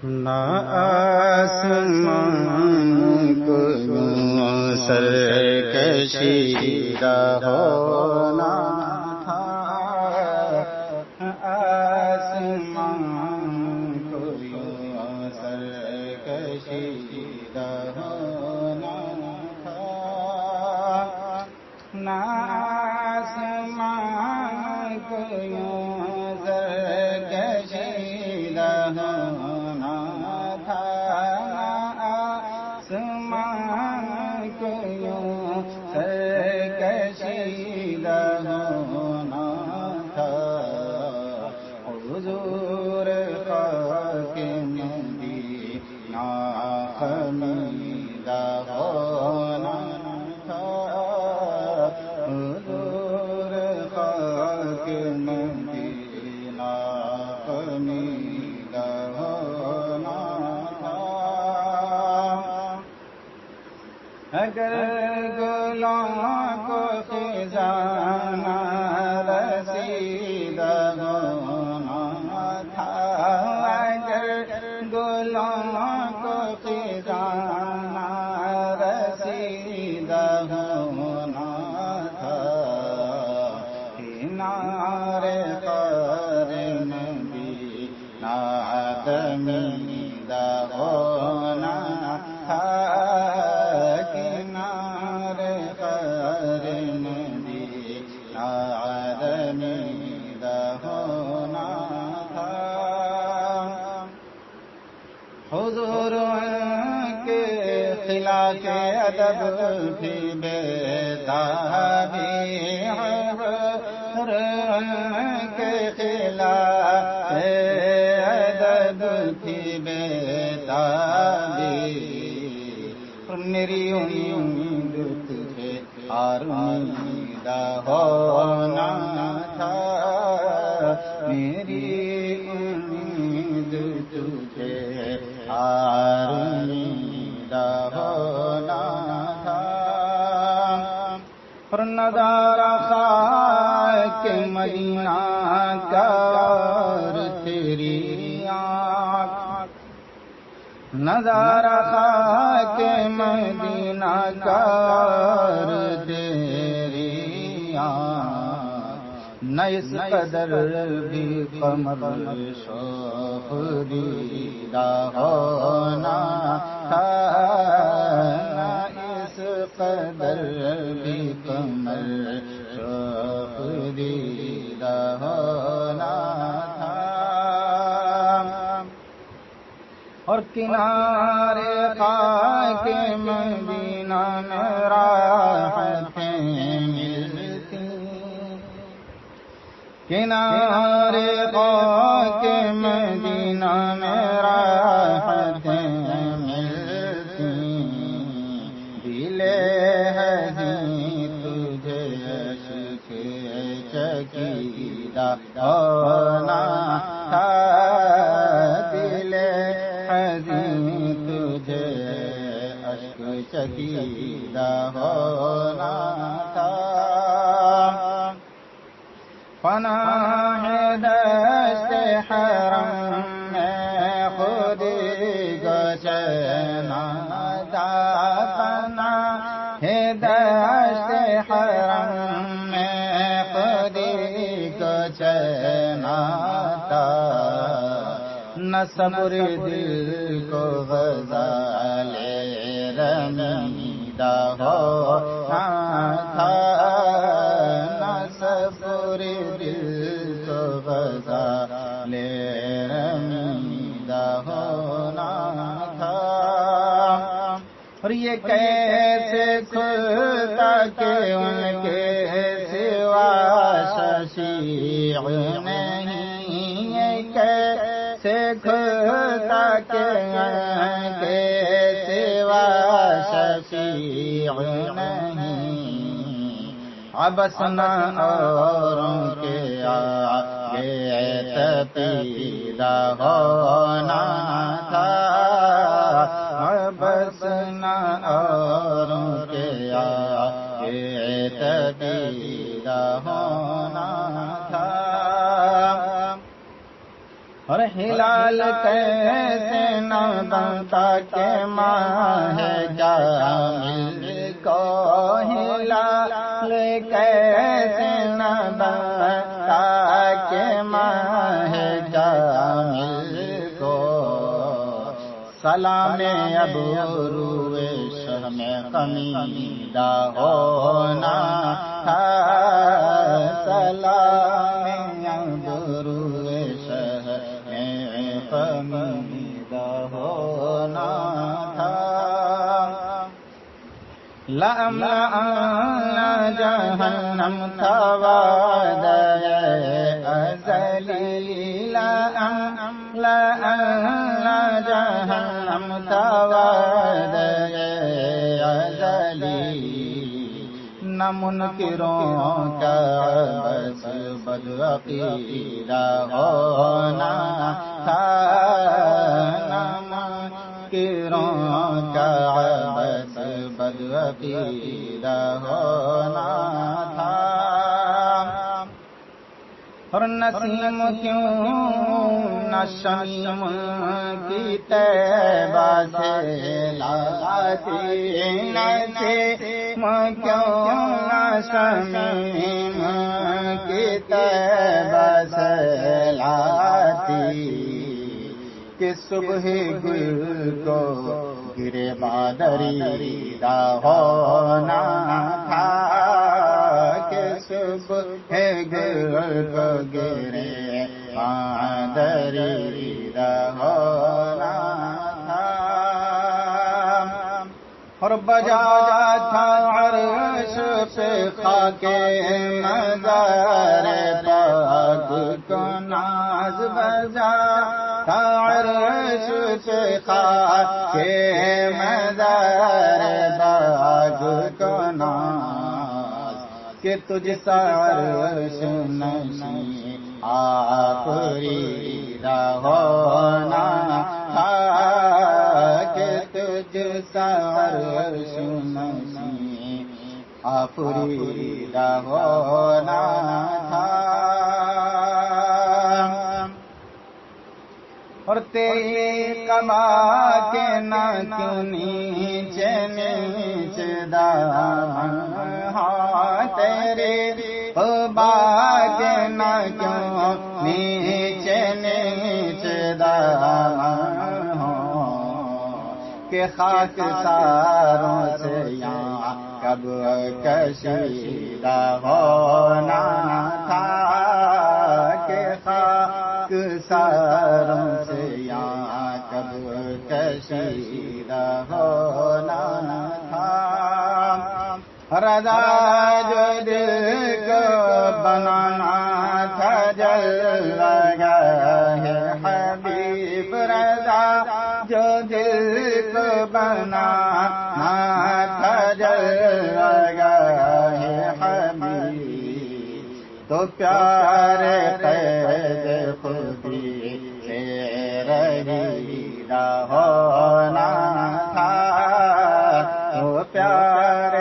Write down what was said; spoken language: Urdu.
نہ آسمان کو سرکشی ہونا تھا، آسمان کو سرکشی ہونا تھا، نہ آسمان کو سرکشی ہونا تھا، آسمان کو سرکشی ہونا تھا، حضور خاک مدینہ خمیدہ ہونا تھا، حضور خاک مدینہ خمیدہ ہونا تھا، اگر گلوں کو خزانہ رسیدہ ہونا تھا، اگر گلوں کو خزانہ رسیدہ ہونا تھا، کنارے قار نبی نادمیدہ ہونا تھا، کنارے قار نبی نادمیدہ ہونا تھا، حضور کے خلاف ادب بھی بیتابی، حضور کے خلاف ادب بھی بیتابی، میری امید تجھے آرمیدہ ہونا تھا، میری امید تجھے آرمیدہ ہونا تھا، اور نظارہ خاک مدینہ کا اور تیری آنکھ، نظارہ خاک مدینہ کا اور تیری آنکھ، نہ اس قدر بھی قمر شوق دیدہ ہونا تھا، نہ اس قدر بھی قمر شوق دیدہ ہونا تھا، اور کنارے خاک مدینہ میں راحتیں ملتی، کنارے خاک مدینہ میں راحتیں ملتی، دل حزین تجھے عشق چکیدہ ہونا تھا، دل حزین تجھے عشق چکیدہ ہونا تھا، پناہ دشت حرم میں خودی گشن تھا، پناہ دشت حرم میں خودی گشن تھا، نہ صبر دل کو غزال رمیدہ ہونا تھا، نہ صبر دل کو غزال رمیدہ ہونا تھا، اور یہ کیسے کھلتا کہ ان کے سوا شفیع نہیں، یہ کیسے کھلتا کہ ان کے سوا شفیع نہیں، عبسنا اوروں کے آگے تپیدہ ہونا تھا، عبسنا اوروں کے آگے تپیدہ ہونا تھا، اور ہلال کیسے نہ بنتا کہ ماہ کامل کو، ہلال کیسے نہ بنتا کہ ماہ کامل کو، سلام ابو روئے شہ میں خمیدہ ہونا تھا، سلام ابو روئے شہ میں خمیدہ ہونا تھا، لَأَمْلَأَنَّ جَهَنَّمَ تھا وعدہ ازلی، لَأَمْلَأَنَّ جَهَنَّمَ تھا وعدہ ازلی، نہ منکروں کا بس بدعقیدہ ہونا تھا، نہ منکروں کا بس بدعقیدہ ہونا تھا، اور نسیم کیوں نہ شمیم کی طیبہ سے لاتی، نسیم کیوں نہ شمیم کی طیبہ سے لاتی، کہ صبح گل کو گرے بادریدہ ہونا تھا، کہ صبح گل کو گرے بادریدہ ہونا تھا، اور بجا تھا عرش پہ خاک مزار پاک کو ناز، بجا تھا عرش پہ خاک مزار پاک کو ناز، کہ تجھ سا عرش نشین آفریدہ ہونا تھا، کہ تجھ سا عرش نشین آفریدہ ہونا تھا، اور تیری قبا کے نہ کیوں نیچے نیچے دامن، ہاں تیری قبا کے نہ کیوں نیچے نیچے دامن ہو، کہ خاک ساروں سے یہاں کب کشیدہ ہونا تھا، کہ خاک ساروں سے یہاں کب کشیدہ ہونا تھا، رضا جو دل کو بنانا تھا جلوہ گاہ حبیب، رضا جو دل کو بنانا تھا جلوہ گاہ حبیب، تو پیارے قید خودی سے رہیدہ ہونا تھا، تو پیارے